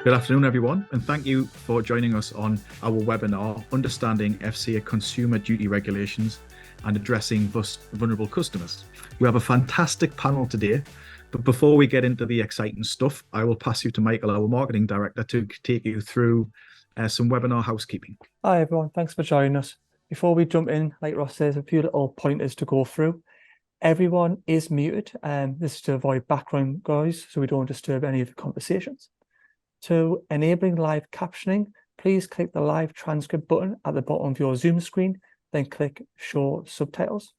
Good afternoon, everyone, and thank you for joining us on our webinar, Understanding FCA Consumer Duty Regulations and Addressing Vulnerable Customers. We have a fantastic panel today, but before we get into the exciting stuff, I will pass you to Michael, our Marketing Director, to take you through some webinar housekeeping. Hi, everyone. Thanks for joining us. Before we jump in, like Ross says, a few little pointers to go through. Everyone is muted, and this is to avoid background noise so we don't disturb any of the conversations. To enabling live captioning, please click the live transcript button at the bottom of your Zoom screen, then click Show Subtitles.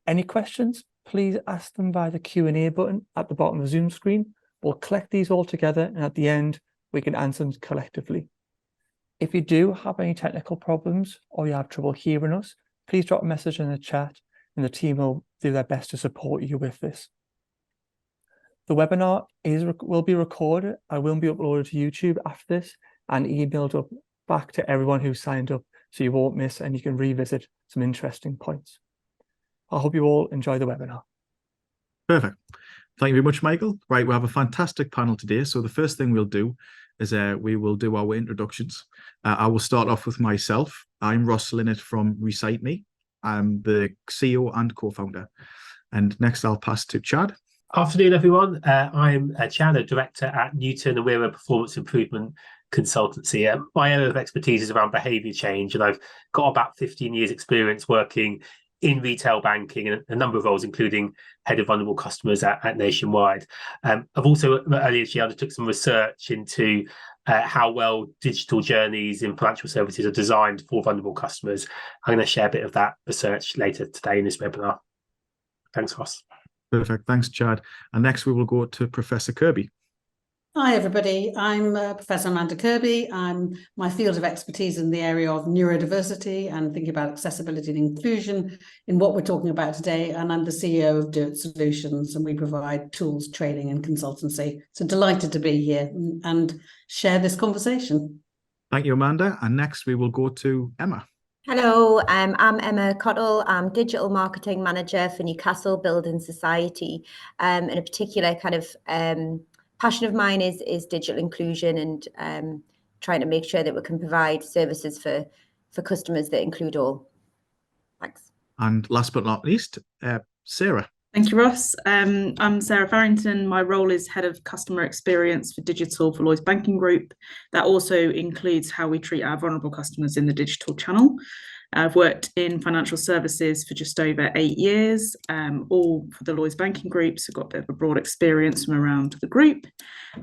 Any questions, please ask them via the Q&A button at the bottom of the Zoom screen. We'll collect these all together, and at the end, we can answer them collectively. If you do have any technical problems or you have trouble hearing us, please drop a message in the chat, and the team will do their best to support you with this. The webinar will be recorded and will be uploaded to YouTube after this and emailed up back to everyone who signed up, so you won't miss and you can revisit some interesting points. I hope you all enjoy the webinar. Perfect. Thank you very much, Michael. Right, we have a fantastic panel today. So the first thing we'll do is we will do our introductions. I will start off with myself. I'm Ross Linnett from Recite. I'm the CEO and co-founder. And next I'll pass to Chad. Afternoon, everyone. I'm Chad, a director at Newton, and we're a performance improvement consultancy. My area of expertise is around behaviour change, and I've got about 15 years' experience working in retail banking and a number of roles, including head of vulnerable customers at Nationwide. I've also earlier this year undertook some research into how well digital journeys in financial services are designed for vulnerable customers. I'm going to share a bit of that research later today in this webinar. Thanks, Ross. Perfect. Thanks, Chad. And next we will go to Professor Kirby. Hi, everybody. I'm Professor Amanda Kirby. My field of expertise in the area of neurodiversity and thinking about accessibility and inclusion in what we're talking about today. And I'm the CEO of Do It Solutions, and we provide tools, training and consultancy. So delighted to be here and share this conversation. Thank you, Amanda. And next we will go to Emma. Hello, I'm Emma Cottle. I'm Digital Marketing Manager for Newcastle Building Society. And a particular kind of passion of mine is digital inclusion and trying to make sure that we can provide services for customers that include all. Thanks. And last but not least, Sarah. Thank you, Ross. I'm Sarah Farrington. My role is Head of Customer Experience for Digital for Lloyds Banking Group. That also includes how we treat our vulnerable customers in the digital channel. I've worked in financial services for just over 8 years, all for the Lloyds Banking Group, so got a bit of a broad experience from around the group.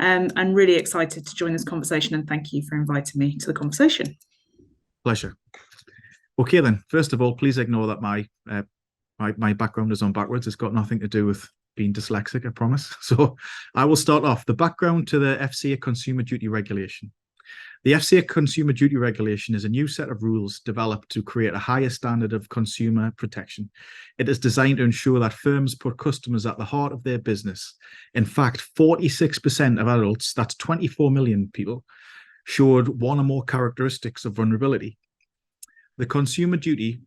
I'm really excited to join this conversation, and thank you for inviting me to the conversation. Pleasure. Okay then, first of all, please ignore that my background is on backwards. It's got nothing to do with being dyslexic, I promise. So I will start off. The background to the FCA Consumer Duty Regulation. The FCA Consumer Duty Regulation is a new set of rules developed to create a higher standard of consumer protection. It is designed to ensure that firms put customers at the heart of their business. In fact, 46% of adults, that's 24 million people, showed one or more characteristics of vulnerability. The consumer duty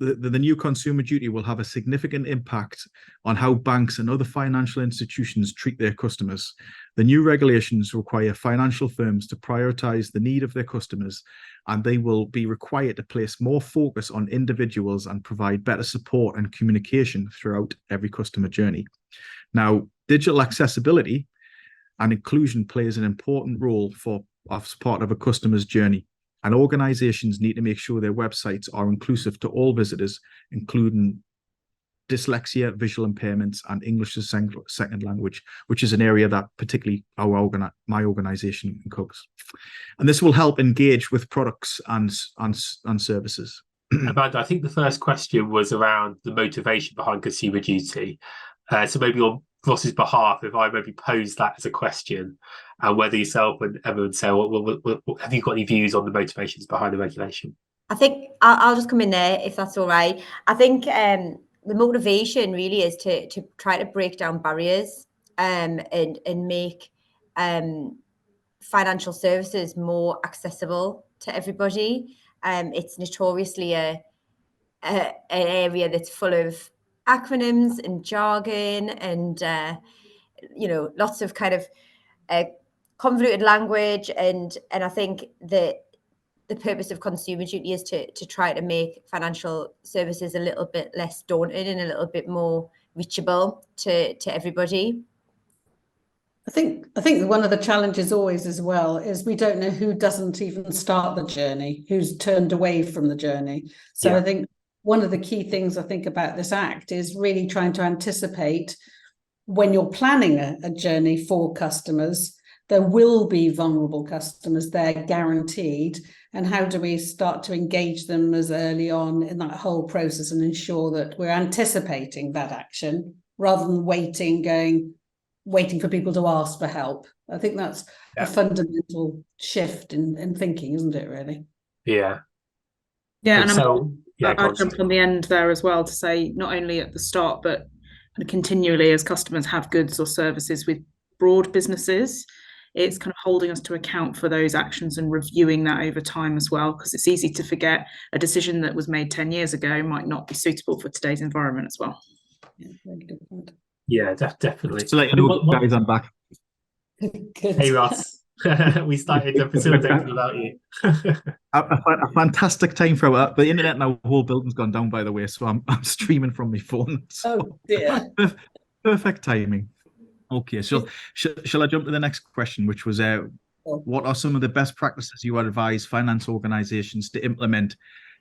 The new consumer duty will have a significant impact on how banks and other financial institutions treat their customers. The new regulations require financial firms to prioritize the need of their customers, and they will be required to place more focus on individuals and provide better support and communication throughout every customer journey. Now, digital accessibility and inclusion plays an important role as part of a customer's journey. And organizations need to make sure their websites are inclusive to all visitors, including dyslexia, visual impairments, and English as a second language, which is an area that particularly my organization covers. And this will help engage with products and services. Amanda, I think the first question was around the motivation behind consumer duty. So maybe on Ross's behalf, if I maybe pose that as a question, and whether yourself and Emma would say, have you got any views on the motivations behind the regulation? I think I'll just come in there if that's all right. I think the motivation really is to try to break down barriers and make financial services more accessible to everybody. It's notoriously an area that's full of acronyms and jargon and lots of kind of convoluted language, and I think that the purpose of Consumer Duty is to try to make financial services a little bit less daunting and a little bit more reachable to everybody. I think one of the challenges always as well is we don't know who doesn't even start the journey, who's turned away from the journey. So Yeah. I think one of the key things I think about this act is really trying to anticipate when you're planning a journey for customers, there will be vulnerable customers there guaranteed. And how do we start to engage them as early on in that whole process and ensure that we're anticipating that action rather than waiting for people to ask for help. I think that's a fundamental shift in thinking, isn't it, really? Yeah. Yeah, And and so, I'll jump on the end there as well to say not only at the start, but continually as customers have goods or services with broad businesses, it's kind of holding us to account for those actions and reviewing that over time as well, because it's easy to forget a decision that was made 10 years ago might not be suitable for today's environment as well. Yeah, very good point. Yeah, definitely. Just to let you know, guys, I'm back. Good. Hey, Ross. We started facilitating without you. A fantastic time for that. The internet now, the whole building's gone down, by the way, so I'm streaming from my phone. So Oh dear. perfect timing. Okay, so shall I jump to the next question, which was what are some of the best practices you would advise finance organisations to implement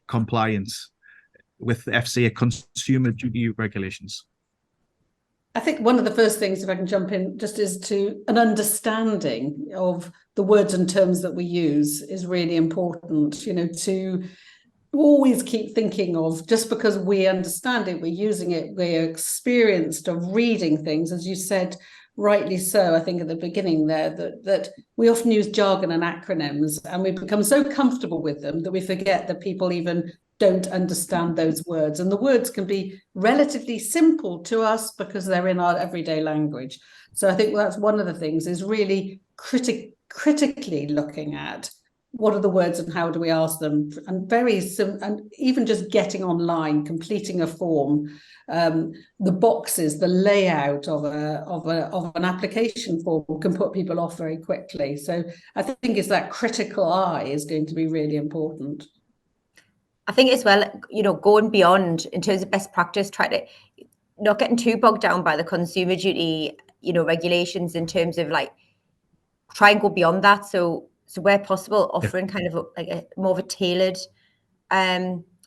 compliance with the FCA Consumer Duty regulations? I think one of the first things, if I can jump in, just is to an understanding of the words and terms that we use is really important, you know, to always keep thinking of just because we understand it, we're using it, we're experienced of reading things, as you said, rightly so, I think at the beginning there, that we often use jargon and acronyms and we become so comfortable with them that we forget that people even don't understand those words. And the words can be relatively simple to us because they're in our everyday language. So I think that's one of the things is really critically looking at what are the words and how do we ask them, and and even just getting online, completing a form, the boxes, the layout of an application form can put people off very quickly. So I think it's that critical eye is going to be really important. I think as well, you know, going beyond in terms of best practice, try to not getting too bogged down by the Consumer Duty, you know, regulations in terms of like try and go beyond that. So where possible, offering kind of like a more of a tailored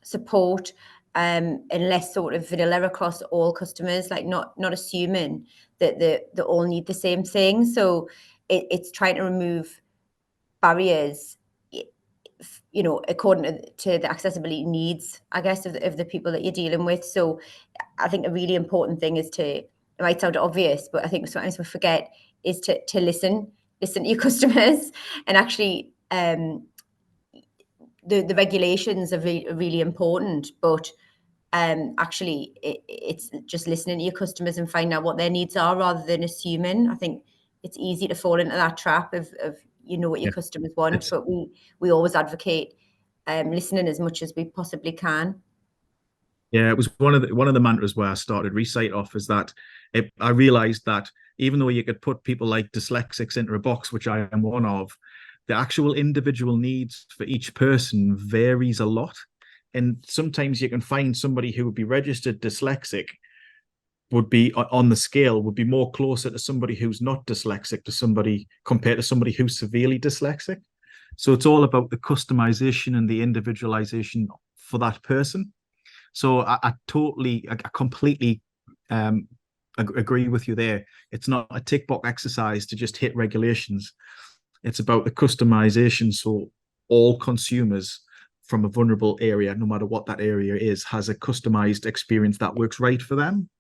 support and less sort of vanilla across all customers, like not assuming that they all need the same thing. So it's trying to remove barriers, you know, according to the accessibility needs, I guess, of the people that you're dealing with. So I think a really important thing is it might sound obvious, but I think sometimes we forget is to listen to your customers, and actually the regulations are really important, but actually it's just listening to your customers and finding out what their needs are rather than assuming. I think it's easy to fall into that trap of you know what your customers want, but we always advocate listening as much as we possibly can. Yeah, it was one of the mantras where I started Recite off is that I realized that even though you could put people like dyslexics into a box, which I am one of, the actual individual needs for each person varies a lot. And sometimes you can find somebody who would be registered dyslexic would be on the scale, would be more closer to somebody who's not dyslexic compared to somebody who's severely dyslexic. So it's all about the customization and the individualization for that person. So I completely agree with you there. It's not a tick box exercise to just hit regulations. It's about the customization. So all consumers from a vulnerable area, no matter what that area is, has a customized experience that works right for them.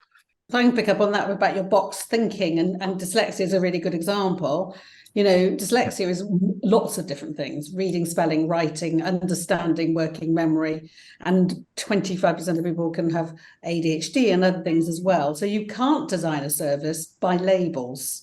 If I can pick up on that about your box thinking, and dyslexia is a really good example. You know, dyslexia is lots of different things: reading, spelling, writing, understanding, working memory, and 25% of people can have ADHD and other things as well. So you can't design a service by labels.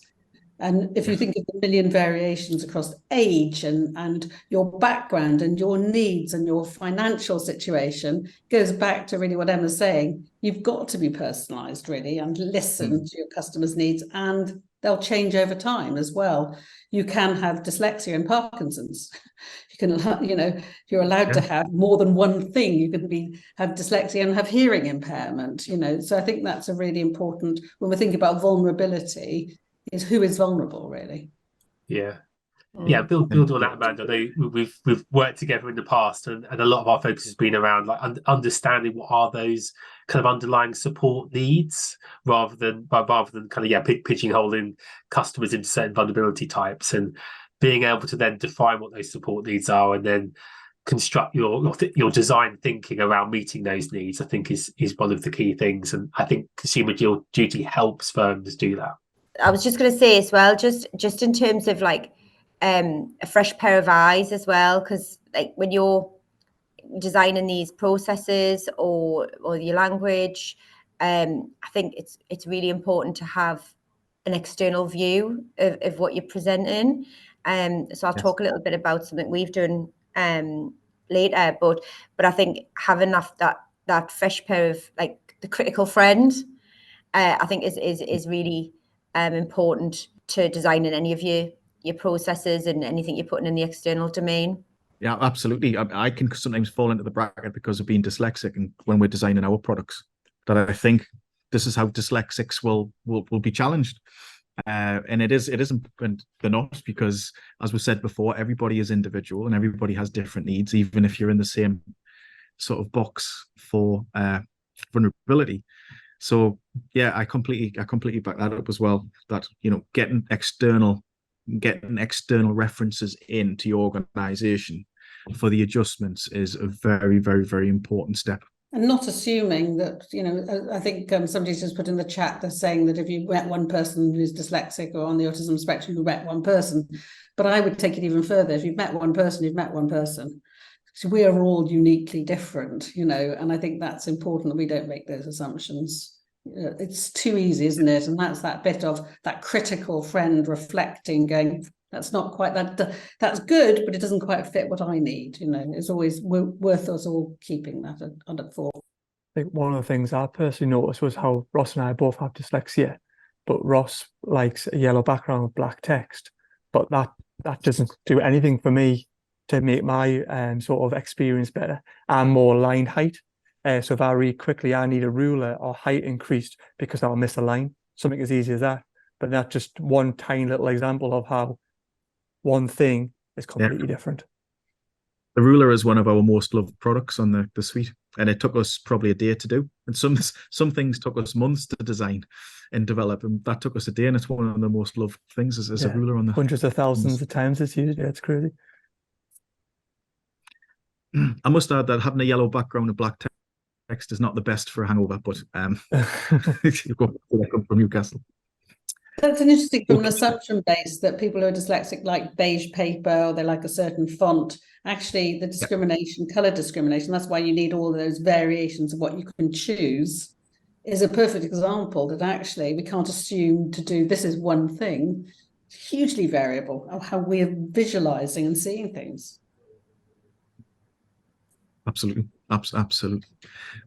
And if you think of the million variations across age and your background and your needs and your financial situation, goes back to really what Emma's saying. You've got to be personalised really and listen to your customers' needs, and they'll change over time as well. You can have dyslexia and Parkinson's. You can, you know, you're allowed to have more than one thing. You can have dyslexia and have hearing impairment, you know. So I think that's a really important, when we're thinking about vulnerability, is who is vulnerable really. Yeah. Build on that, Amanda. I know we've worked together in the past, and a lot of our focus has been around like understanding what are those kind of underlying support needs, rather than kind of pigeonholing customers into certain vulnerability types, and being able to then define what those support needs are, and then construct your design thinking around meeting those needs. I think is one of the key things, and I think Consumer Duty helps firms do that. I was just going to say as well, just in terms of like a fresh pair of eyes as well, because like when you're designing these processes or your language, I think it's really important to have an external view of what you're presenting. So I'll talk a little bit about something we've done later, but I think having that fresh pair of like the critical friend, I think is really important to designing any of your processes and anything you're putting in the external domain. Yeah, absolutely. I can sometimes fall into the bracket because of being dyslexic, and when we're designing our products, that I think this is how dyslexics will be challenged. And it isn't enough, because as we said before, everybody is individual and everybody has different needs, even if you're in the same sort of box for vulnerability. So yeah, I completely back that up as well, that, you know, getting external references into your organization for the adjustments is a very, very, very important step. And not assuming that, you know, I think somebody's just put in the chat, they're saying that if you met one person who's dyslexic or on the autism spectrum, you met one person. But I would take it even further. If you've met one person, you've met one person. So we are all uniquely different, you know, and I think that's important that we don't make those assumptions. It's too easy, isn't it? And that's that bit of that critical friend reflecting, going, that's not quite that, that's good, but it doesn't quite fit what I need. You know, it's always worth us all keeping that under thought. I think one of the things I personally noticed was how Ross and I both have dyslexia, but Ross likes a yellow background with black text, but that doesn't do anything for me to make my sort of experience better. I'm more line height. So if I read quickly, I need a ruler or height increased because I'll miss a line. Something as easy as that. But that's just one tiny little example of how one thing is completely different. The ruler is one of our most loved products on the suite, and it took us probably a day to do. And some things took us months to design and develop, and that took us a day. And it's one of the most loved things as a ruler on the hundreds of thousands of times it's used. Yeah, it's crazy. I must add that having a yellow background and black text is not the best for a hangover, but you come from Newcastle. That's an interesting, from an assumption base that people who are dyslexic like beige paper, or they like a certain font. Actually, the discrimination, colour discrimination, that's why you need all of those variations of what you can choose, is a perfect example that actually we can't assume to do this is one thing. It's hugely variable of how we're visualising and seeing things. Absolutely. Absolutely.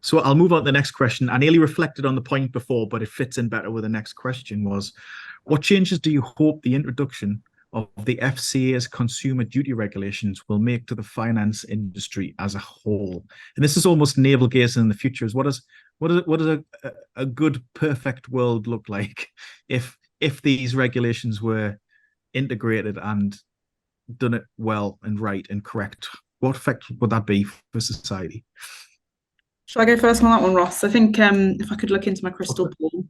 So I'll move on to the next question. I nearly reflected on the point before, but it fits in better with the next question was, what changes do you hope the introduction of the FCA's Consumer Duty regulations will make to the finance industry as a whole? And this is almost navel gazing in the future. Is what does a good, perfect world look like if these regulations were integrated and done it well and right and correct? What effect would that be for society? Shall I go first on that one, Ross? I think if I could look into my crystal ball,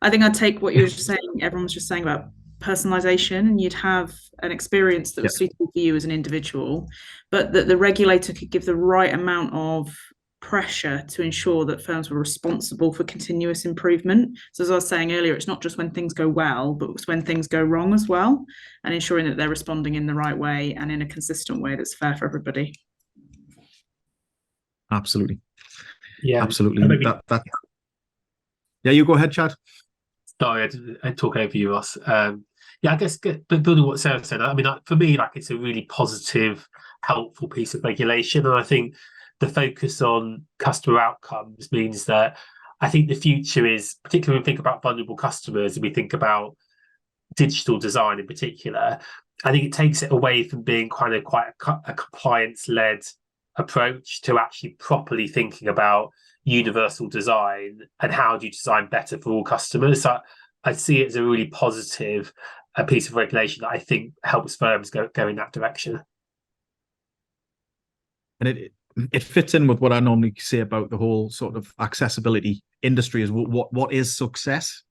I think I'd take what you were just saying, everyone was just saying about personalisation, and you'd have an experience that was suitable for you as an individual, but that the regulator could give the right amount of pressure to ensure that firms were responsible for continuous improvement. So as I was saying earlier, it's not just when things go well, but it's when things go wrong as well, and ensuring that they're responding in the right way and in a consistent way that's fair for everybody. Absolutely. Yeah, absolutely. Yeah, you go ahead, Chad. Sorry, I talk over you, Ross. Yeah, I guess but building what Sarah said, I mean, for me, like it's a really positive, helpful piece of regulation, and I think the focus on customer outcomes means that I think the future is, particularly when we think about vulnerable customers and we think about digital design in particular, I think it takes it away from being quite a compliance-led approach to actually properly thinking about universal design and how do you design better for all customers. So I see it as a really positive piece of regulation that I think helps firms go in that direction. And it fits in with what I normally say about the whole sort of accessibility industry is what is success.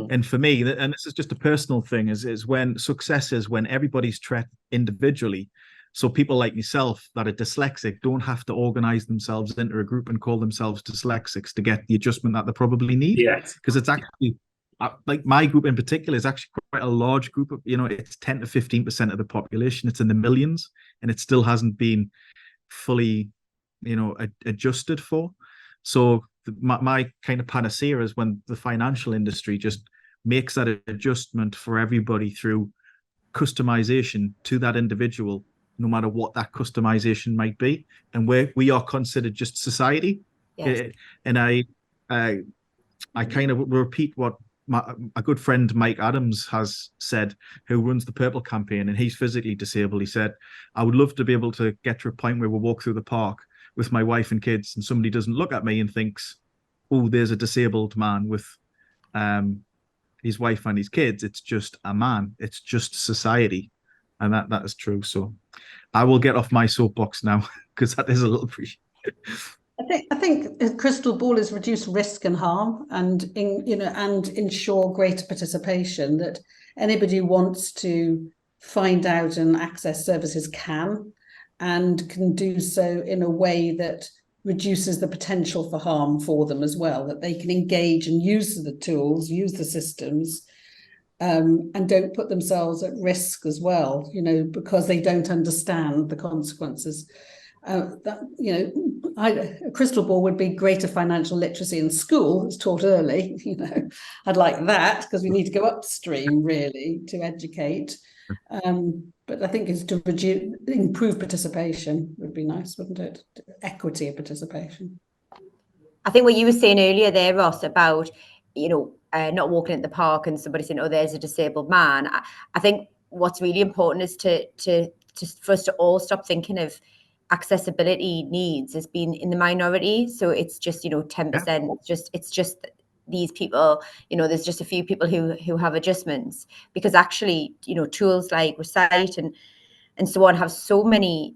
And for me, and this is just a personal thing, is when success is when everybody's treated individually. So people like myself that are dyslexic don't have to organize themselves into a group and call themselves dyslexics to get the adjustment that they probably need. Yes. Because it's actually, like my group in particular is actually quite a large group of, it's 10 to 15% of the population. It's in the millions, and it still hasn't been fully, adjusted for. So my kind of panacea is when the financial industry just makes that adjustment for everybody through customization to that individual, no matter what that customization might be. And we are considered just society. Yes. And I kind of repeat what a good friend Mike Adams has said, who runs the Purple campaign, and he's physically disabled. He said, I would love to be able to get to a point where we walk through the park with my wife and kids and somebody doesn't look at me and thinks, oh, there's a disabled man with his wife and his kids. It's just a man. It's just society. And that is true. So I will get off my soapbox now, because that is a little pre. I think a crystal ball is reduce risk and harm, and and ensure greater participation, that anybody who wants to find out and access services can do so in a way that reduces the potential for harm for them as well, that they can engage and use the tools, use the systems, and don't put themselves at risk as well, because they don't understand the consequences. A crystal ball would be greater financial literacy in school. It's taught early. I'd like that, because we need to go upstream really to educate. But I think it's to improve participation would be nice, wouldn't it? Equity of participation. I think what you were saying earlier there, Ross, about not walking in the park and somebody saying, "Oh, there's a disabled man." I think what's really important is for us to all stop thinking of accessibility needs as being in the minority. So it's just 10%. It's just these people. There's just a few people who have adjustments, because actually tools like Recite and so on have so many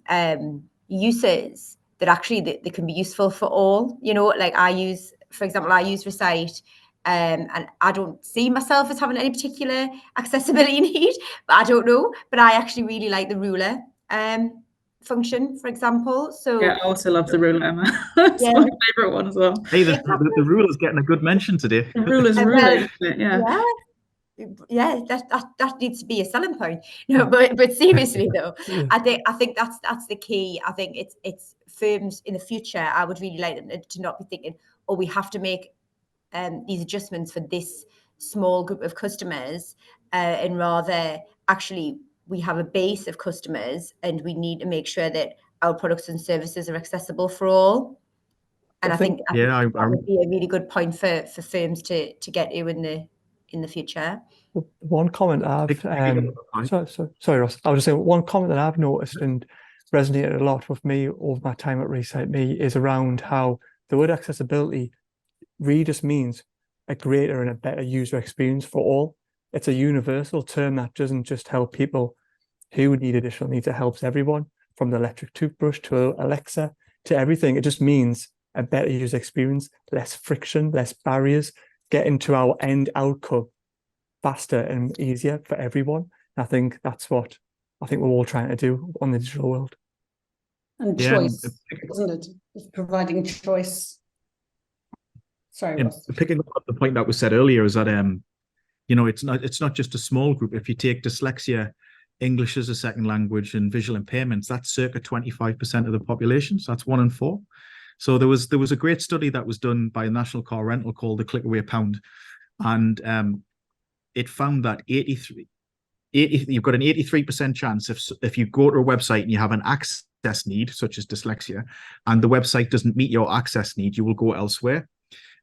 uses that actually they can be useful for all. Like I use Recite. And I don't see myself as having any particular accessibility need, but I don't know. But I actually really like the ruler function, for example. So yeah, I also love the ruler, Emma. It's my favourite one as well. Hey, the ruler's getting a good mention today. The ruler's ruling, isn't it? Yeah, that needs to be a selling point. But seriously though, I think that's the key. I think it's firms in the future. I would really like them to not be thinking, oh, we have to make these adjustments for this small group of customers, and rather actually we have a base of customers and we need to make sure that our products and services are accessible for all. And I think that would be a really good point for firms to get to in the future. One comment sorry, Ross. I was just saying, one comment that I've noticed and resonated a lot with me over my time at Recite is around how the word accessibility really just means a greater and a better user experience for all. It's a universal term that doesn't just help people who need additional needs. It helps everyone, from the electric toothbrush to Alexa to everything. It just means a better user experience, less friction, less barriers, getting to our end outcome faster and easier for everyone. I think that's what we're all trying to do on the digital world. And choice, isn't it? It's providing choice. Sorry, Ross. Picking up the point that was said earlier is that it's not just a small group. If you take dyslexia, English as a second language, and visual impairments, that's circa 25% of the population. So that's 1 in 4. So there was a great study that was done by a national car rental called the Clickaway Pound, and it found that you've got an 83% chance if you go to a website and you have an access need, such as dyslexia, and the website doesn't meet your access need, you will go elsewhere.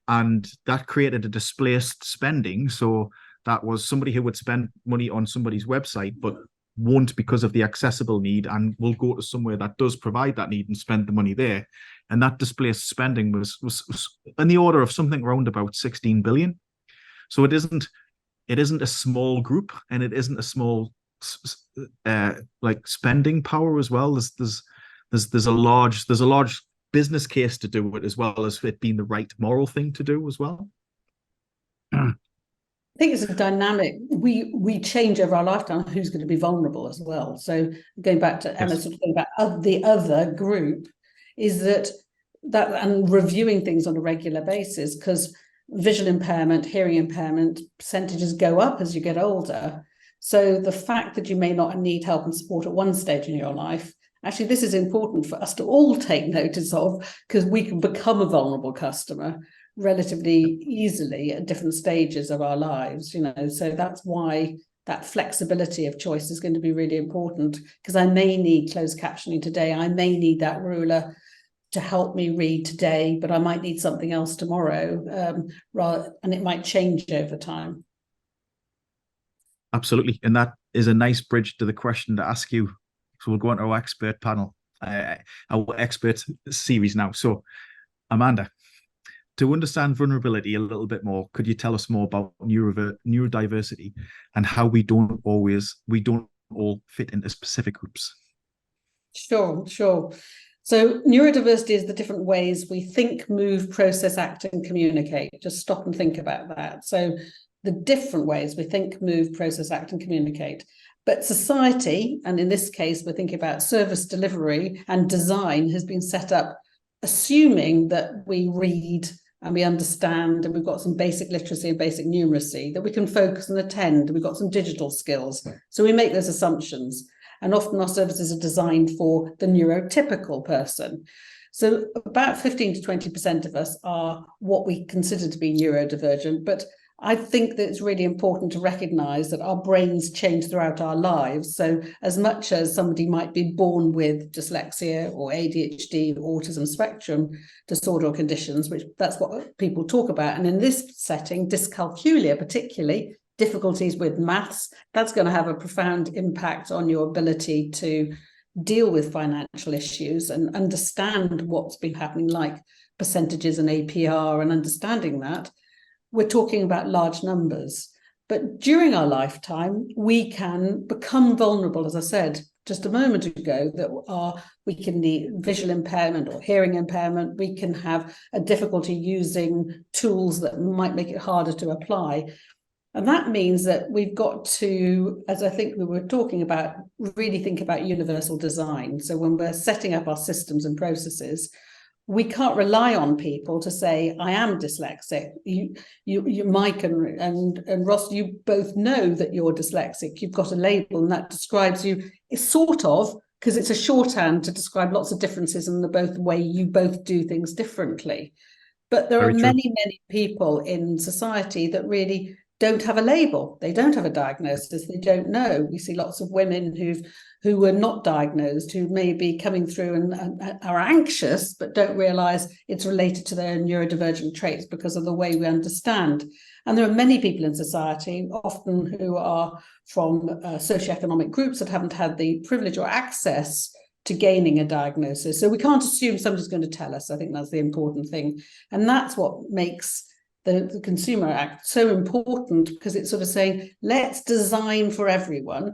And that created a displaced spending. So that was somebody who would spend money on somebody's website, but won't because of the accessible need, and will go to somewhere that does provide that need and spend the money there. And that displaced spending was in the order of something around about 16 billion. So it isn't a small group, and it isn't a small like spending power as well. There's a large business case to do it, as well as it being the right moral thing to do as well. I think it's a dynamic. We change over our lifetime who's going to be vulnerable as well. So going back to Emma, sort of thing about the other group, is that and reviewing things on a regular basis, because visual impairment, hearing impairment percentages go up as you get older. So the fact that you may not need help and support at one stage in your life, actually, this is important for us to all take notice of, because we can become a vulnerable customer relatively easily at different stages of our lives, so that's why that flexibility of choice is going to be really important, because I may need closed captioning today, I may need that ruler to help me read today, but I might need something else tomorrow, and it might change over time. Absolutely, and that is a nice bridge to the question to ask you. So we'll go on to our expert panel, our expert series now. So Amanda, to understand vulnerability a little bit more, could you tell us more about neurodiversity and how we don't all fit into specific groups? Sure. So neurodiversity is the different ways we think, move, process, act, and communicate. Just stop and think about that. So the different ways we think, move, process, act, and communicate. But society, and in this case, we're thinking about service delivery and design, has been set up assuming that we read and we understand, and we've got some basic literacy and basic numeracy, that we can focus and attend, and we've got some digital skills. So we make those assumptions. And often our services are designed for the neurotypical person. So about 15 to 20% of us are what we consider to be neurodivergent, but I think that it's really important to recognise that our brains change throughout our lives. So as much as somebody might be born with dyslexia or ADHD, autism spectrum disorder or conditions, which that's what people talk about. And in this setting, dyscalculia, particularly difficulties with maths, that's going to have a profound impact on your ability to deal with financial issues and understand what's been happening, like percentages and APR, and understanding that. We're talking about large numbers, but during our lifetime, we can become vulnerable, as I said just a moment ago, that we can need visual impairment or hearing impairment. We can have a difficulty using tools that might make it harder to apply. And that means that we've got to, as I think we were talking about, really think about universal design. So when we're setting up our systems and processes, we can't rely on people to say, I am dyslexic. You Mike and Ross, you both know that you're dyslexic. You've got a label and that describes you. It's sort of, because it's a shorthand to describe lots of differences in the way you both do things differently. But there are many people in society that really don't have a label. They don't have a diagnosis. They don't know. We see lots of women who were not diagnosed, who may be coming through and are anxious, but don't realise it's related to their neurodivergent traits because of the way we understand. And there are many people in society, often who are from socioeconomic groups that haven't had the privilege or access to gaining a diagnosis. So we can't assume somebody's going to tell us. I think that's the important thing. And that's what makes the Consumer Act so important, because it's sort of saying, let's design for everyone,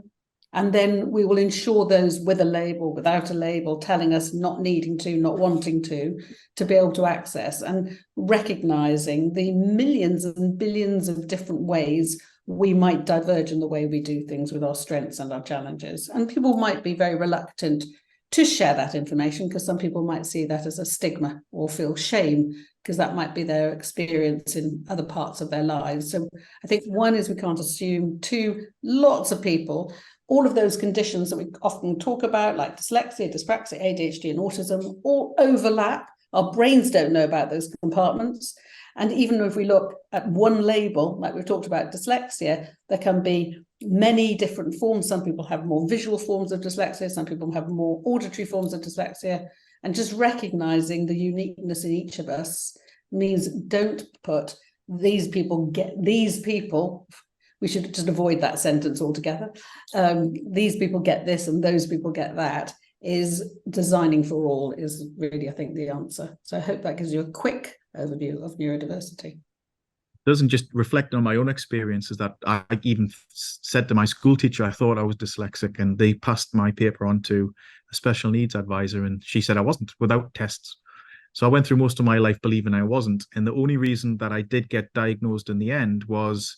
and then we will ensure those with a label, without a label, telling us not needing to, not wanting to be able to access, and recognising the millions and billions of different ways we might diverge in the way we do things with our strengths and our challenges. And people might be very reluctant to share that information, because some people might see that as a stigma or feel shame, because that might be their experience in other parts of their lives. So I think one is we can't assume. Two, lots of people, all of those conditions that we often talk about, like dyslexia, dyspraxia, ADHD, and autism, all overlap Our brains don't know about those compartments. And even if we look at one label, like we've talked about dyslexia, there can be many different forms. Some people have more visual forms of dyslexia, some people have more auditory forms of dyslexia. And just recognizing the uniqueness in each of us means don't put these people get these people. We should just avoid that sentence altogether. These people get this and those people get that. Is designing for all is really, I think, the answer. So I hope that gives you a quick overview of neurodiversity. Doesn't just reflect on my own experiences that I even said to my school teacher, I thought I was dyslexic, and they passed my paper on to a special needs advisor, and she said I wasn't without tests. So I went through most of my life believing I wasn't. And the only reason that I did get diagnosed in the end was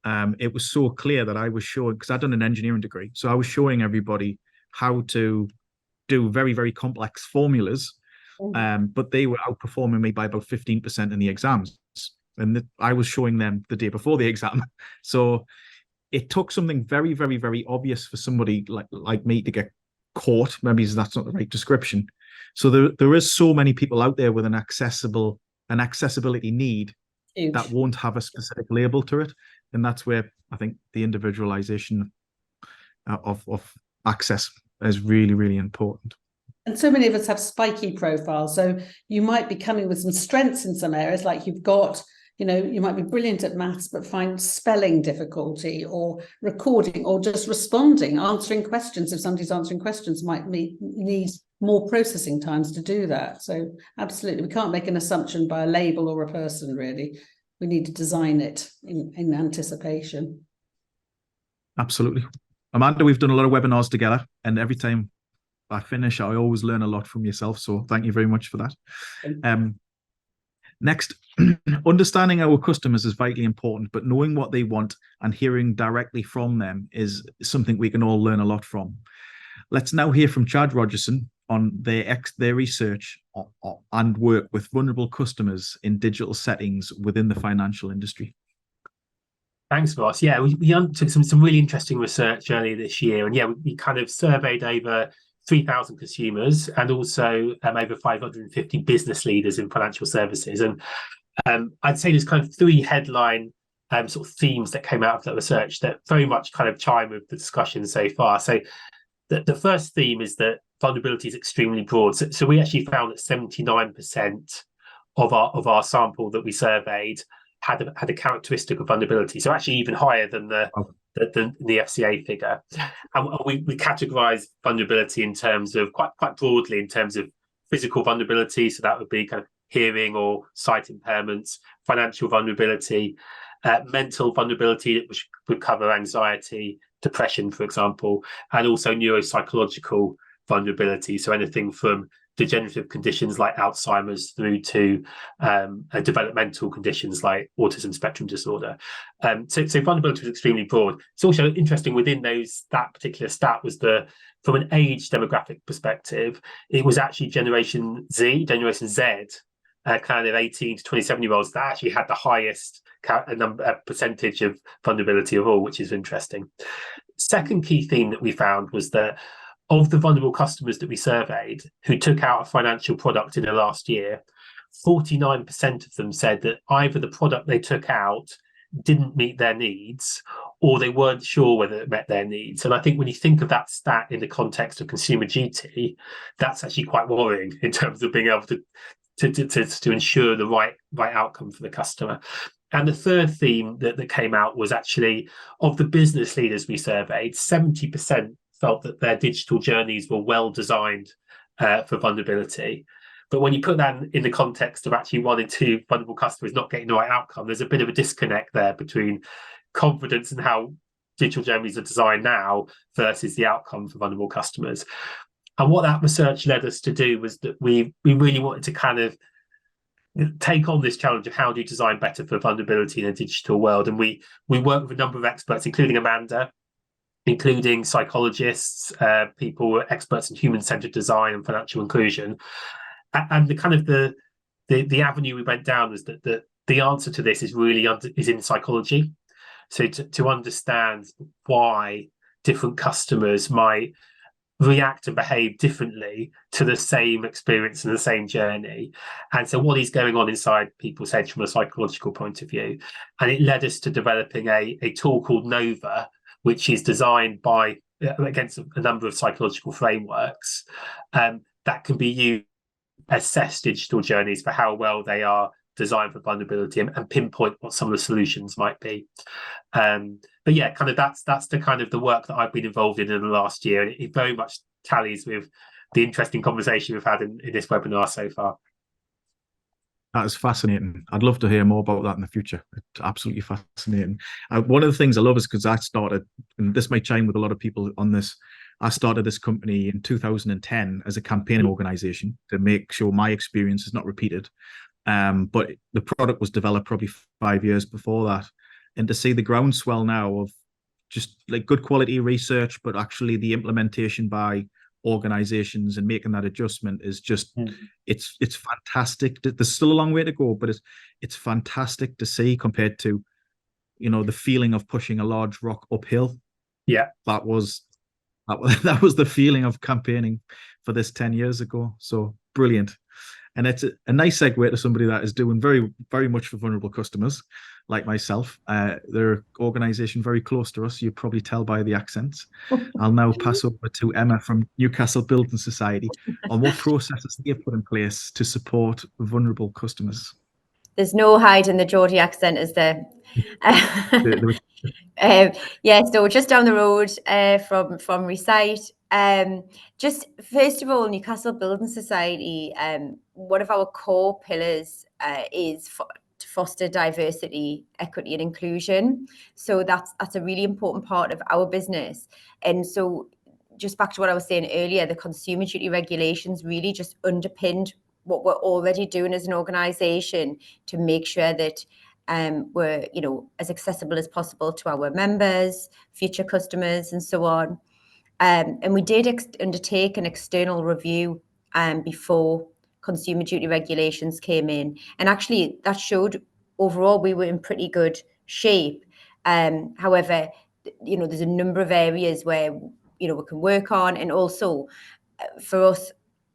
it was so clear that I was showing, because I'd done an engineering degree. So I was showing everybody how to do very, very complex formulas, but they were outperforming me by about 15% in the exams. And I was showing them the day before the exam. So it took something very, very, very obvious for somebody like me to get caught. Maybe that's not the right description. So there is so many people out there with an accessibility need Huge. that won't have a specific label to it. And that's where I think the individualization of access is really, really important. And so many of us have spiky profiles. So you might be coming with some strengths in some areas, like you've got, you might be brilliant at maths, but find spelling difficulty or recording or just responding, answering questions. If somebody's answering questions, might need more processing times to do that. So absolutely, we can't make an assumption by a label or a person, really. We need to design it in anticipation. Absolutely. Amanda, we've done a lot of webinars together, and every time I finish, I always learn a lot from yourself. So thank you very much for that. Next, understanding our customers is vitally important, but knowing what they want and hearing directly from them is something we can all learn a lot from. Let's now hear from Chad Rogerson on their research and work with vulnerable customers in digital settings within the financial industry. Thanks, Ross. Yeah, we undertook some really interesting research earlier this year, and we kind of surveyed over 3,000 consumers and also over 550 business leaders in financial services. And I'd say there's kind of three headline sort of themes that came out of that research that very much kind of chime with the discussion so far. So the first theme is that vulnerability is extremely broad. So we actually found that 79% of our sample that we surveyed had a characteristic of vulnerability. So actually even higher than the FCA figure. And we categorize vulnerability in terms of quite broadly in terms of physical vulnerability. So that would be kind of hearing or sight impairments, financial vulnerability, mental vulnerability, which would cover anxiety, depression, for example, and also neuropsychological vulnerability. So anything from degenerative conditions like Alzheimer's through to developmental conditions like autism spectrum disorder. So vulnerability was extremely broad. It's also interesting within that particular stat was from an age demographic perspective, it was actually Generation Z, kind of 18 to 27-year-olds that actually had the highest percentage of vulnerability of all, which is interesting. Second key theme that we found was that of the vulnerable customers that we surveyed who took out a financial product in the last year, 49% of them said that either the product they took out didn't meet their needs or they weren't sure whether it met their needs. And I think when you think of that stat in the context of consumer duty, that's actually quite worrying in terms of being able to ensure the right outcome for the customer. And the third theme that came out was actually of the business leaders we surveyed, 70% felt that their digital journeys were well designed for vulnerability. But when you put that in the context of actually 1 in 2 vulnerable customers not getting the right outcome, there's a bit of a disconnect there between confidence in how digital journeys are designed now versus the outcome for vulnerable customers. And what that research led us to do was that we really wanted to kind of take on this challenge of how do you design better for vulnerability in a digital world. And we work with a number of experts, including Amanda, including psychologists, people experts in human-centered design and financial inclusion. And the kind of the avenue we went down was that the answer to this is really is in psychology. So to understand why different customers might react and behave differently to the same experience and the same journey. And so what is going on inside people's heads from a psychological point of view. And it led us to developing a tool called Nova, which is designed by against a number of psychological frameworks that can be used to assess digital journeys for how well they are designed for vulnerability and pinpoint what some of the solutions might be. But yeah, kind of that's the kind of the work that I've been involved in the last year, and it very much tallies with the interesting conversation we've had in this webinar so far. That is fascinating. I'd love to hear more about that in the future. It's absolutely fascinating. One of the things I love is because I started, and this might chime with a lot of people on this, I started this company in 2010 as a campaigning organization to make sure my experience is not repeated. But the product was developed probably 5 years before that. And to see the groundswell now of just like good quality research, but actually the implementation by organizations and making that adjustment is just it's fantastic. There's still a long way to go, but it's fantastic to see compared to, you know, the feeling of pushing a large rock uphill. Yeah, that was the feeling of campaigning for this 10 years ago. So brilliant. And it's a nice segue to somebody that is doing very, very much for vulnerable customers like myself. They're an organisation very close to us. You probably tell by the accents. I'll now pass over to Emma from Newcastle Building Society on what processes they have put in place to support vulnerable customers. There's no hiding the Geordie accent, is there? Yeah, so just down the road from Recite. Just first of all, Newcastle Building Society, one of our core pillars is to foster diversity, equity and inclusion. So that's a really important part of our business. And so just back to what I was saying earlier, the Consumer Duty regulations really just underpinned what we're already doing as an organisation to make sure that we're, you know, as accessible as possible to our members, future customers, and so on. And we did undertake an external review before Consumer Duty regulations came in, and actually that showed overall we were in pretty good shape. However, you know, there's a number of areas where, you know, we can work on, and also for us,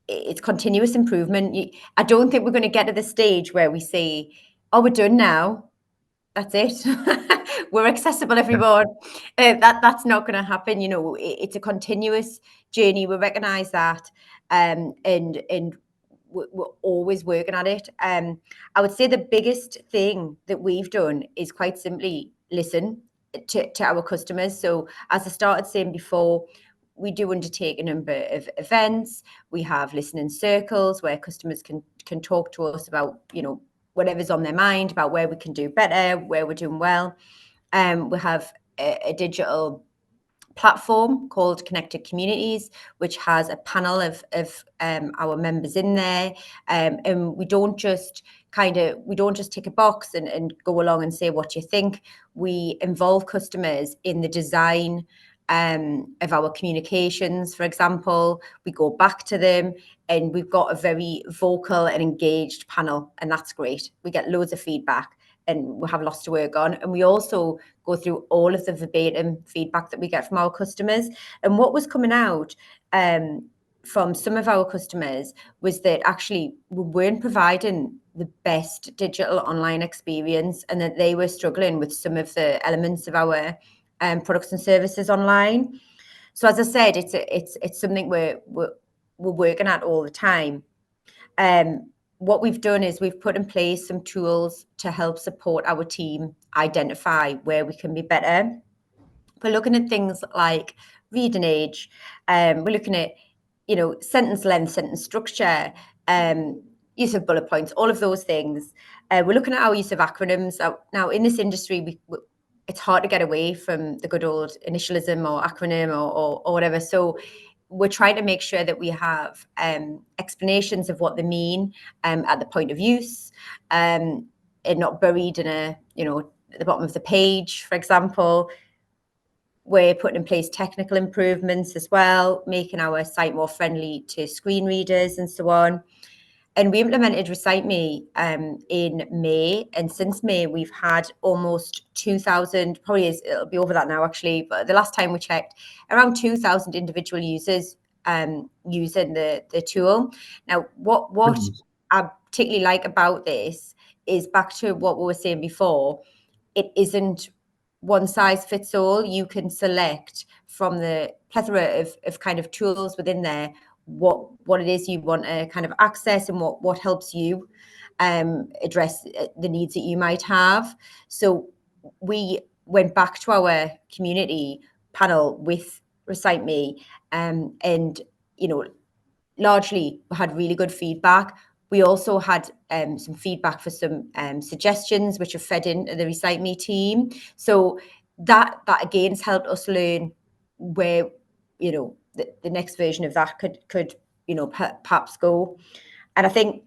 it's continuous improvement. I don't think we're going to get to the stage where we say, oh, we're done now, that's it. We're accessible, everyone. That's not going to happen. You know, it's a continuous journey. We recognise that, and we're always working at it. I would say the biggest thing that we've done is quite simply listen to our customers. So as I started saying before, we do undertake a number of events. We have listening circles where customers can talk to us about, you know, whatever's on their mind, about where we can do better, where we're doing well. We have a digital platform called Connected Communities, which has a panel of our members in there. And we don't just tick a box and go along and say what you think. We involve customers in the design of our communications. For example, we go back to them, and we've got a very vocal and engaged panel, and that's great. We get loads of feedback, and we have lots to work on. And we also go through all of the verbatim feedback that we get from our customers. And what was coming out from some of our customers was that actually we weren't providing the best digital online experience, and that they were struggling with some of the elements of our products and services online. So as I said, it's something we're working at all the time. What we've done is we've put in place some tools to help support our team identify where we can be better. We're looking at things like reading age. We're looking at, you know, sentence length, sentence structure, use of bullet points, all of those things. We're looking at our use of acronyms. Now in this industry, it's hard to get away from the good old initialism or acronym or whatever. So we're trying to make sure that we have explanations of what they mean at the point of use, and not buried in at the bottom of the page, for example. We're putting in place technical improvements as well, making our site more friendly to screen readers and so on. And we implemented Recite Me in May. And since May, we've had almost 2,000, it'll be over that now actually, but the last time we checked, around 2,000 individual users using the tool. Now, what I particularly like about this is back to what we were saying before. It isn't one size fits all. You can select from the plethora of kind of tools within there what it is you want to kind of access and what helps you address the needs that you might have. So we went back to our community panel with Recite Me, and largely had really good feedback. We also had some feedback for some suggestions which are fed into the Recite Me team. So that again has helped us learn where the next version of that could perhaps go. And I think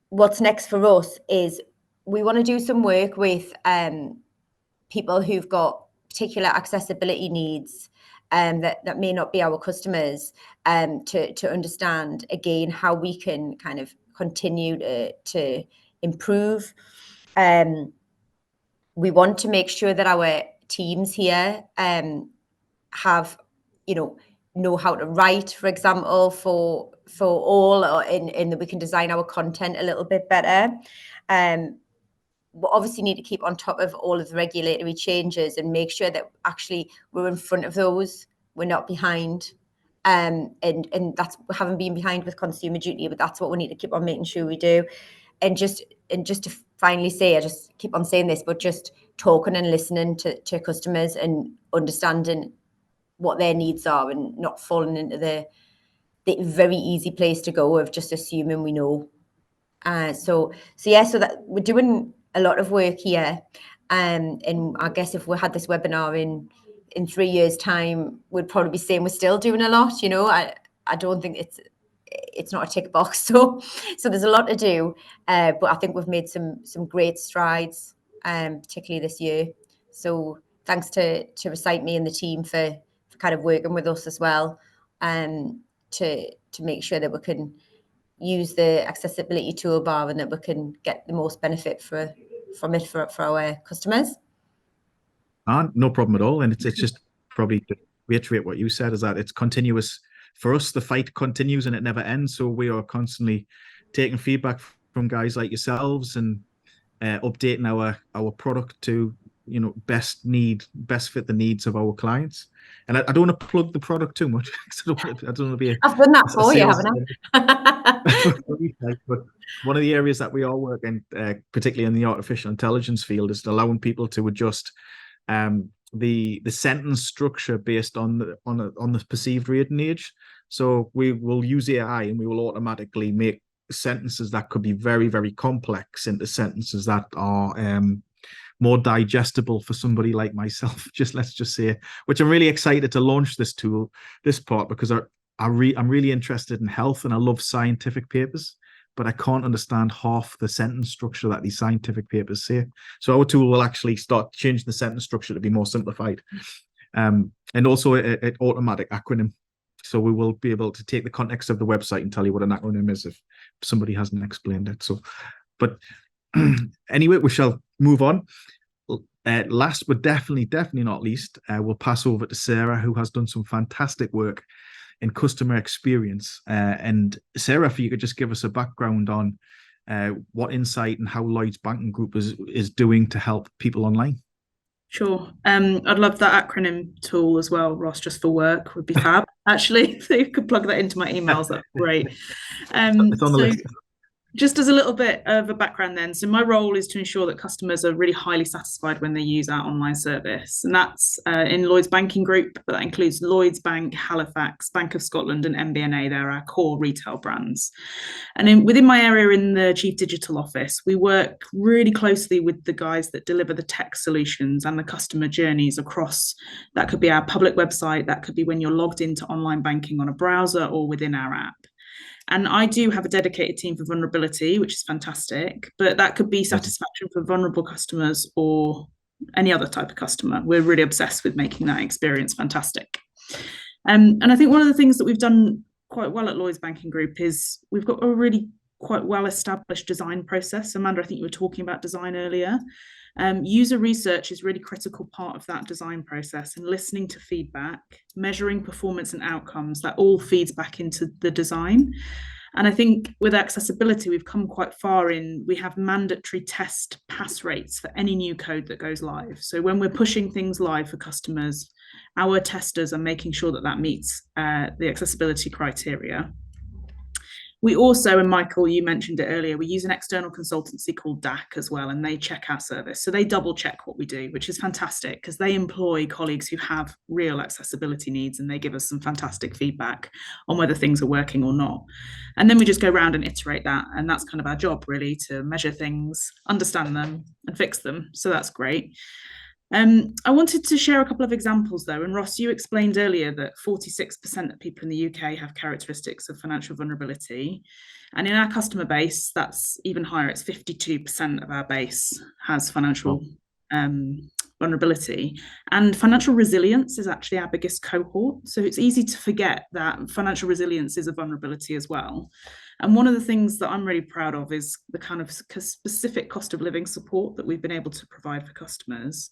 what's next for us is we want to do some work with people who've got particular accessibility needs that may not be our customers, to understand again how we can kind of continue to improve. We want to make sure that our teams here have know how to write, for example, for all, and that we can design our content a little bit better. We obviously need to keep on top of all of the regulatory changes and make sure that actually we're in front of those, we're not behind. And that's, we haven't been behind with Consumer Duty, but that's what we need to keep on making sure we do. And just to finally say, I just keep on saying this, but just talking and listening to customers and understanding what their needs are and not falling into the very easy place to go of just assuming we know. So that we're doing a lot of work here, and I guess if we had this webinar in 3 years' time, we'd probably be saying we're still doing a lot. I don't think it's not a tick box. So there's a lot to do, but I think we've made some great strides, particularly this year. So thanks to Recite Me and the team for kind of working with us as well, to make sure that we can use the accessibility toolbar and that we can get the most benefit from it for our customers. No problem at all. And it's just probably to reiterate what you said, is that it's continuous. For us, the fight continues and it never ends. So we are constantly taking feedback from guys like yourselves and updating our product to best fit the needs of our clients. And I don't want to plug the product too much, because I don't want to be I've done that for you, haven't I? But one of the areas that we are working, particularly in the artificial intelligence field, is allowing people to adjust the sentence structure based on the perceived reading age. So we will use AI and we will automatically make sentences that could be very, very complex into sentences that are more digestible for somebody like myself, let's just say, which I'm really excited to launch this part, because I'm really interested in health and I love scientific papers, but I can't understand half the sentence structure that these scientific papers say. So our tool will actually start changing the sentence structure to be more simplified, and also an automatic acronym. So we will be able to take the context of the website and tell you what an acronym is if somebody hasn't explained it. So, but anyway, we shall move on. Last but definitely not least, we'll pass over to Sarah, who has done some fantastic work in customer experience. And Sarah, if you could just give us a background on what Insight and how Lloyds Banking Group is doing to help people online. Sure. I'd love that acronym tool as well, Ross, just for work would be fab, actually. So you could plug that into my emails, that's great. It's on the list. Just as a little bit of a background then, so my role is to ensure that customers are really highly satisfied when they use our online service. And that's in Lloyds Banking Group, but that includes Lloyds Bank, Halifax, Bank of Scotland and MBNA. They're our core retail brands. And within my area in the Chief Digital Office, we work really closely with the guys that deliver the tech solutions and the customer journeys across. That could be our public website, that could be when you're logged into online banking on a browser or within our app. And I do have a dedicated team for vulnerability, which is fantastic, but that could be satisfaction for vulnerable customers or any other type of customer. We're really obsessed with making that experience fantastic. And I think one of the things that we've done quite well at Lloyds Banking Group is we've got a really quite well-established design process. Amanda, I think you were talking about design earlier. User research is really critical part of that design process, and listening to feedback, measuring performance and outcomes, that all feeds back into the design. And I think with accessibility, we've come quite far in, we have mandatory test pass rates for any new code that goes live. So when we're pushing things live for customers, our testers are making sure that that meets the accessibility criteria. We also, and Michael, you mentioned it earlier, we use an external consultancy called DAC as well, and they check our service. So they double check what we do, which is fantastic because they employ colleagues who have real accessibility needs, and they give us some fantastic feedback on whether things are working or not. And then we just go around and iterate that. And that's kind of our job, really, to measure things, understand them and fix them. So that's great. I wanted to share a couple of examples though, and Ross, you explained earlier that 46% of people in the UK have characteristics of financial vulnerability, and in our customer base that's even higher. It's 52% of our base has financial vulnerability, and financial resilience is actually our biggest cohort, so it's easy to forget that financial resilience is a vulnerability as well. And one of the things that I'm really proud of is the kind of specific cost of living support that we've been able to provide for customers.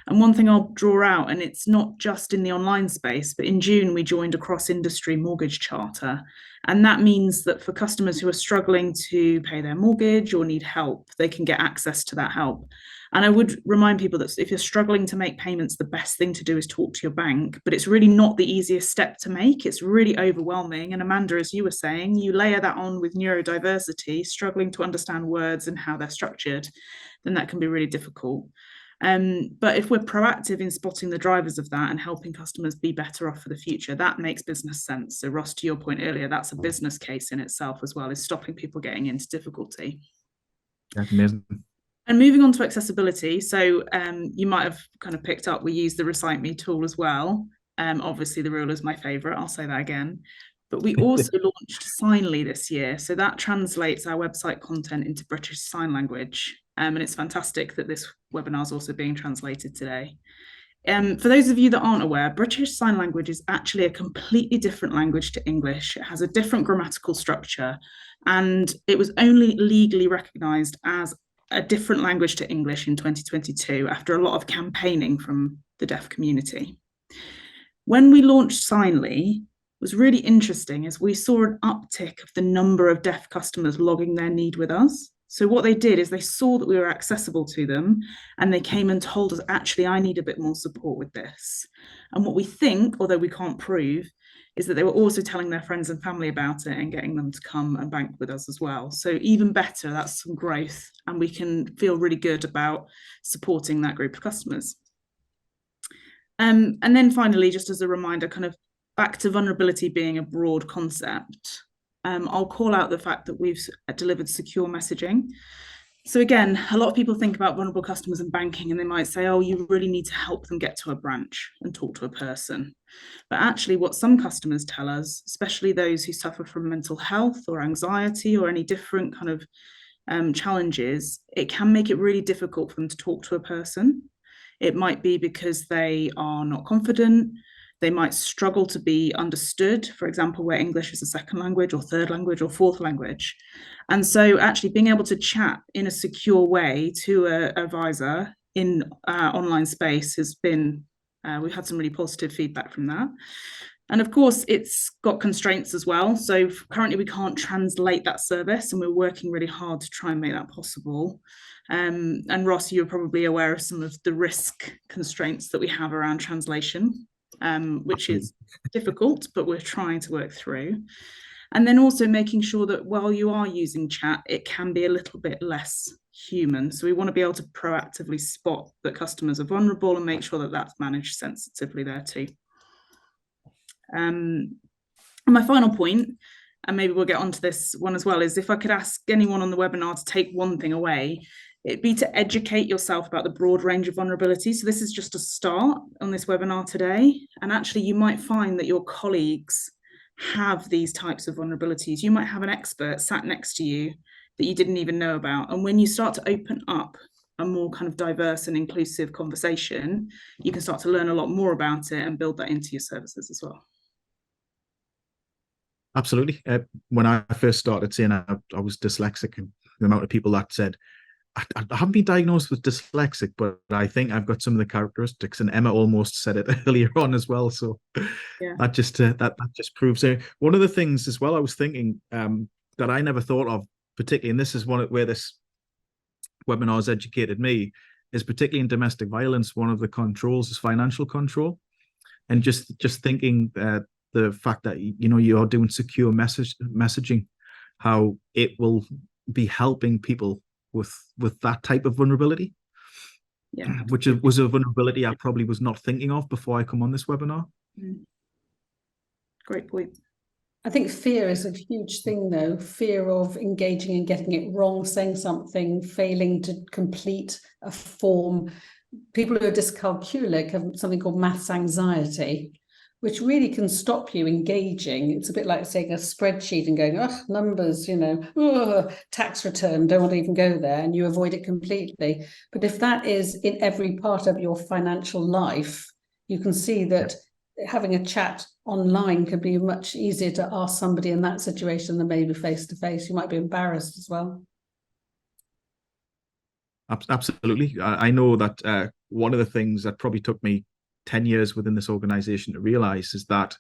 And one thing I'll draw out, and it's not just in the online space, but in June we joined a cross-industry mortgage charter. And that means that for customers who are struggling to pay their mortgage or need help, they can get access to that help. And I would remind people that if you're struggling to make payments, the best thing to do is talk to your bank, but it's really not the easiest step to make. It's really overwhelming. And Amanda, as you were saying, you layer that on with neurodiversity, struggling to understand words and how they're structured, then that can be really difficult. But if we're proactive in spotting the drivers of that and helping customers be better off for the future, that makes business sense. So Ross, to your point earlier, that's a business case in itself as well, is stopping people getting into difficulty. That's amazing. And moving on to accessibility, so you might have kind of picked up, we use the Recite Me tool as well. Obviously, the rule is my favourite, I'll say that again. But we also launched Signly this year, so that translates our website content into British Sign Language. And it's fantastic that this webinar is also being translated today. For those of you that aren't aware, British Sign Language is actually a completely different language to English. It has a different grammatical structure, and it was only legally recognised as a different language to English in 2022 after a lot of campaigning from the deaf community. When we launched Signly, it was really interesting as we saw an uptick of the number of deaf customers logging their need with us. So what they did is they saw that we were accessible to them, and they came and told us, actually, I need a bit more support with this. And what we think, although we can't prove, is that they were also telling their friends and family about it and getting them to come and bank with us as well. So even better, that's some growth, and we can feel really good about supporting that group of customers. And then finally, just as a reminder, kind of back to vulnerability being a broad concept, I'll call out the fact that we've delivered secure messaging. So again, a lot of people think about vulnerable customers and banking, and they might say, oh, you really need to help them get to a branch and talk to a person. But actually what some customers tell us, especially those who suffer from mental health or anxiety or any different kind of challenges, it can make it really difficult for them to talk to a person. It might be because they are not confident. They might struggle to be understood, for example, where English is a second language or third language or fourth language. And so actually being able to chat in a secure way to an advisor in online space has been, we've had some really positive feedback from that. And of course, it's got constraints as well. So currently we can't translate that service, and we're working really hard to try and make that possible. And Ross, you're probably aware of some of the risk constraints that we have around translation, which is difficult, but we're trying to work through. And then also making sure that while you are using chat, it can be a little bit less human. So we want to be able to proactively spot that customers are vulnerable and make sure that that's managed sensitively there too. And my final point, and maybe we'll get onto this one as well, is if I could ask anyone on the webinar to take one thing away, it'd be to educate yourself about the broad range of vulnerability. So this is just a start on this webinar today. And actually you might find that your colleagues have these types of vulnerabilities. You might have an expert sat next to you that you didn't even know about. And when you start to open up a more kind of diverse and inclusive conversation, you can start to learn a lot more about it and build that into your services as well. Absolutely. When I first started saying I was dyslexic, and the amount of people that said, I haven't been diagnosed with dyslexic, but I think I've got some of the characteristics, and Emma almost said it earlier on as well. So Yeah. that just proves it. One of the things as well I was thinking that I never thought of particularly, and this is where this webinar has educated me, is particularly in domestic violence, one of the controls is financial control, and just thinking the fact that you are doing secure messaging, how it will be helping people with that type of vulnerability, which was a vulnerability I probably was not thinking of before I come on this webinar. Great point. I think fear is a huge thing, though. Fear of engaging and getting it wrong, saying something, failing to complete a form. People who are dyscalculic have something called maths anxiety, which really can stop you engaging. It's a bit like saying a spreadsheet and going, oh, numbers, tax return, don't want to even go there, and you avoid it completely. But if that is in every part of your financial life, you can see that having a chat online can be much easier to ask somebody in that situation than maybe face to face. You might be embarrassed as well. Absolutely. I know that one of the things that probably took me 10 years within this organization to realize is that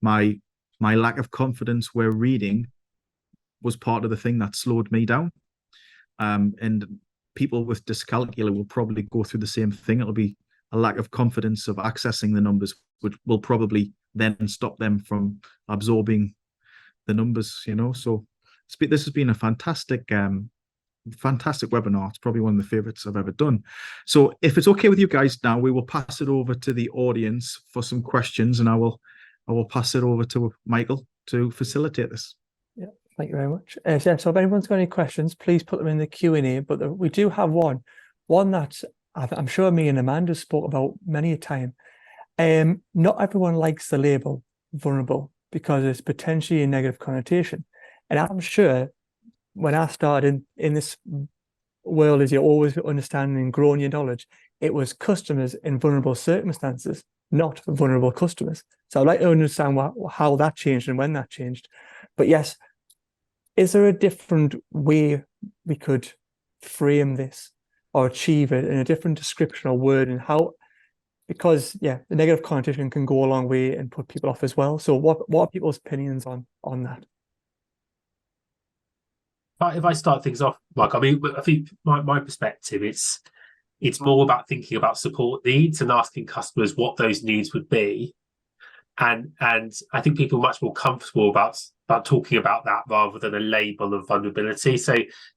my lack of confidence where reading was part of the thing that slowed me down. And people with dyscalculia will probably go through the same thing. It'll be a lack of confidence of accessing the numbers, which will probably then stop them from absorbing the numbers, So this has been a fantastic webinar. It's probably one of the favorites I've ever done. So if it's okay with you guys now, we will pass it over to the audience for some questions, and I will pass it over to Michael to facilitate this. Yeah, thank you very much. So if anyone's got any questions, please put them in the Q&A, but we do have one that I'm sure me and Amanda spoke about many a time. Not everyone likes the label vulnerable because it's potentially a negative connotation. And I'm sure when I started in this world, as you're always understanding and growing your knowledge, it was customers in vulnerable circumstances, not vulnerable customers. So I'd like to understand how that changed and when that changed. But yes, is there a different way we could frame this or achieve it in a different description or word, and how? Because the negative connotation can go a long way and put people off as well. So what are people's opinions on that? If I start things off, Mike, I think my perspective, it's more about thinking about support needs and asking customers what those needs would be, and I think people are much more comfortable about talking about that rather than a label of vulnerability. So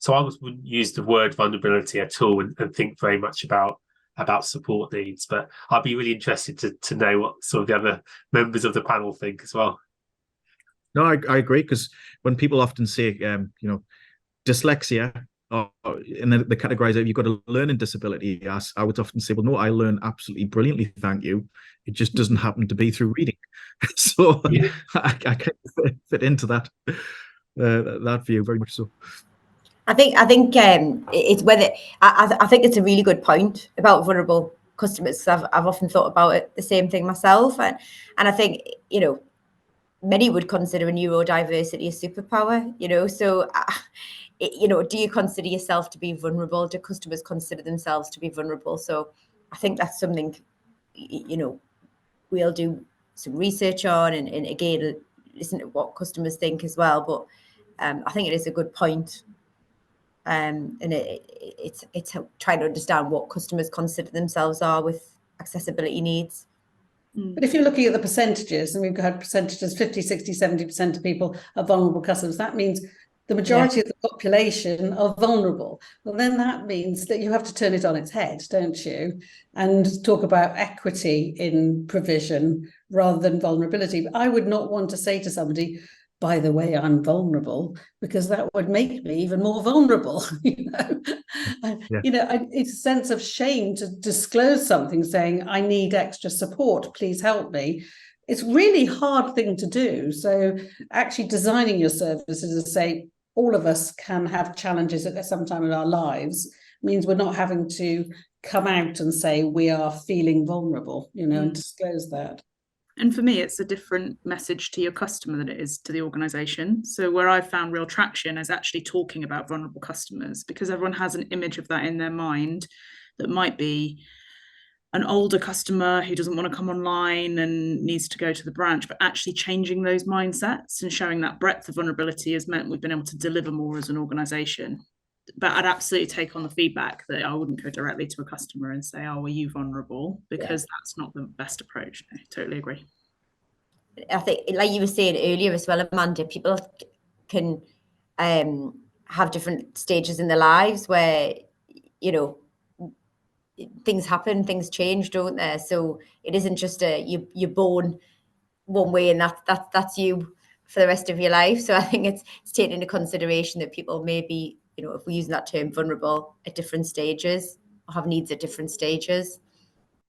I wouldn't use the word vulnerability at all, and think very much about support needs. But I'd be really interested to know what some of the other members of the panel think as well. No, I agree, because when people often say, dyslexia, and the categorize it, you've got a learning disability, I would often say, well, no, I learn absolutely brilliantly, thank you. It just doesn't happen to be through reading. So I can fit into that view very much so. I think it's whether I think it's a really good point about vulnerable customers. I've often thought about it, the same thing myself, and I think many would consider a neurodiversity a superpower. So do you consider yourself to be vulnerable? Do customers consider themselves to be vulnerable? So I think that's something we'll do some research on, and again listen to what customers think as well. But I think it is a good point. And it's trying to understand what customers consider themselves are with accessibility needs. But if you're looking at the percentages, and we've had percentages, 50, 60, 70% of people are vulnerable customers, that means the majority of the population are vulnerable. Well, then that means that you have to turn it on its head, don't you? And talk about equity in provision rather than vulnerability. But I would not want to say to somebody, by the way, I'm vulnerable, because that would make me even more vulnerable. It's a sense of shame to disclose something saying, I need extra support, please help me. It's a really hard thing to do. So actually designing your services to say, all of us can have challenges at some time in our lives means we're not having to come out and say we are feeling vulnerable, and disclose that. And for me, it's a different message to your customer than it is to the organisation. So where I've found real traction is actually talking about vulnerable customers, because everyone has an image of that in their mind that might be an older customer who doesn't want to come online and needs to go to the branch, but actually changing those mindsets and showing that breadth of vulnerability has meant we've been able to deliver more as an organisation. But I'd absolutely take on the feedback that I wouldn't go directly to a customer and say, oh, are you vulnerable? Because that's not the best approach. I totally agree. I think, like you were saying earlier as well, Amanda, people can have different stages in their lives where, you know, things happen, things change, don't they? So it isn't just you're born one way and that's you for the rest of your life. So I think it's taken into consideration that people may be, you know, if we're using that term, vulnerable at different stages or have needs at different stages.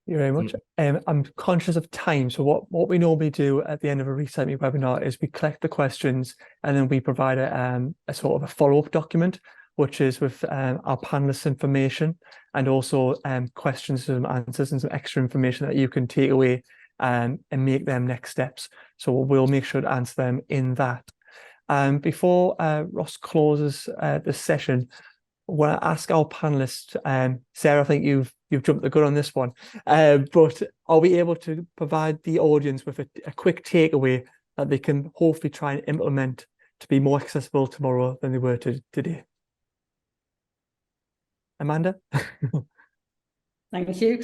Thank you very much. I'm conscious of time. So what we normally do at the end of a Recite Me webinar is we collect the questions and then we provide a sort of a follow-up document, which is with our panelists' information and also questions and answers and some extra information that you can take away and make them next steps. So we'll make sure to answer them in that. Before Ross closes this session, I want to ask our panelists, Sarah, I think you've jumped the gun on this one, but are we able to provide the audience with a quick takeaway that they can hopefully try and implement to be more accessible tomorrow than they were today? Amanda? Thank you.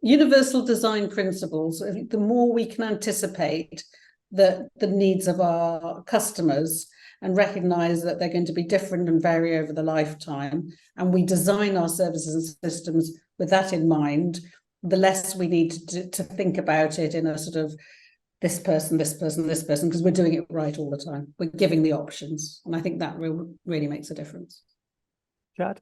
Universal design principles. I think the more we can anticipate the needs of our customers and recognise that they're going to be different and vary over the lifetime, and we design our services and systems with that in mind, the less we need to think about it in a sort of this person, because we're doing it right all the time. We're giving the options. And I think that really makes a difference. Chad?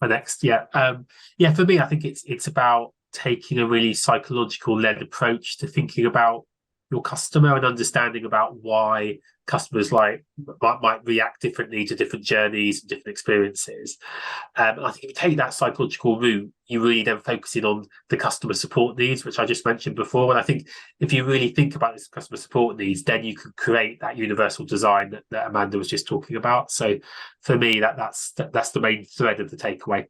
Next, for me, I think it's about taking a really psychological led approach to thinking about your customer and understanding about why customers might react differently to different journeys and different experiences. I think if you take that psychological route, you really then focusing on the customer support needs, which I just mentioned before. And I think if you really think about this customer support needs, then you can create that universal design that Amanda was just talking about. So for me, that's the main thread of the takeaway.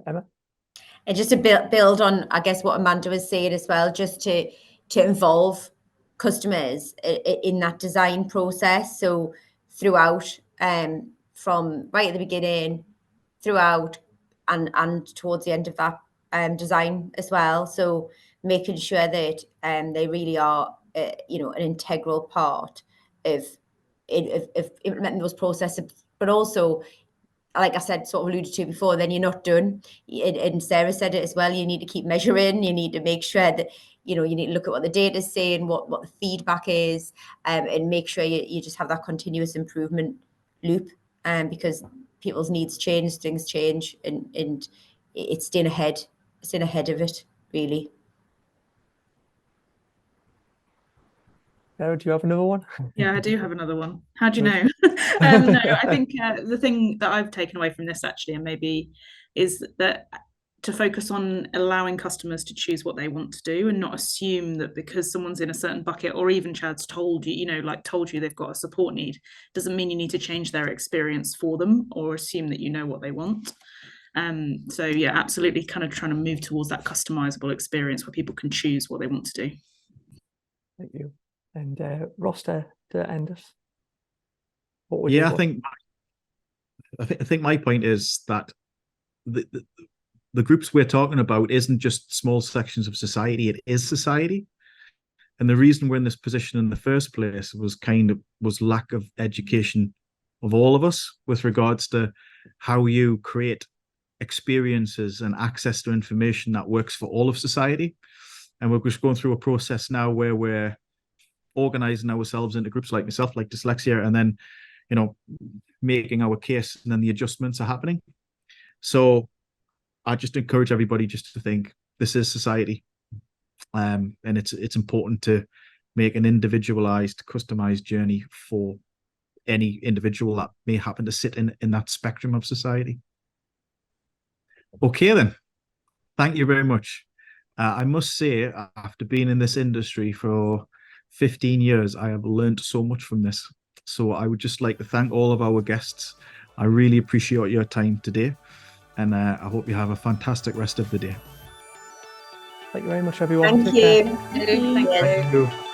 Emma? And just to build on, I guess, what Amanda was saying as well, just to involve customers in that design process. So throughout, from right at the beginning, throughout, and towards the end of that design as well. So making sure that they really are, an integral part of implementing those processes, but also, like I said, sort of alluded to before, then you're not done. And Sarah said it as well, you need to keep measuring, you need to make sure that, you need to look at what the data is saying, what the feedback is, and make sure you just have that continuous improvement loop, because people's needs change, things change, and it's staying ahead of it, really. Sarah, do you have another one? Yeah, I do have another one. How do you know? No, I think the thing that I've taken away from this actually, and maybe, is that to focus on allowing customers to choose what they want to do and not assume that because someone's in a certain bucket, or even Chad's told you, told you they've got a support need, doesn't mean you need to change their experience for them or assume that you know what they want. So yeah, absolutely kind of trying to move towards that customizable experience where people can choose what they want to do. Thank you. And Ross, to end us. I think my point is that the groups we're talking about isn't just small sections of society, it is society. And the reason we're in this position in the first place was lack of education of all of us with regards to how you create experiences and access to information that works for all of society. And we're just going through a process now where we're organizing ourselves into groups like myself, like dyslexia, and then, making our case, and then the adjustments are happening. So I just encourage everybody just to think this is society. And it's important to make an individualized, customized journey for any individual that may happen to sit in that spectrum of society. Okay, then. Thank you very much. I must say, after being in this industry for 15 years, I have learned so much from this. So I would just like to thank all of our guests. I really appreciate your time today, and I hope you have a fantastic rest of the day. Thank you very much, everyone. Thank Take care. you. Thank you. Thank you.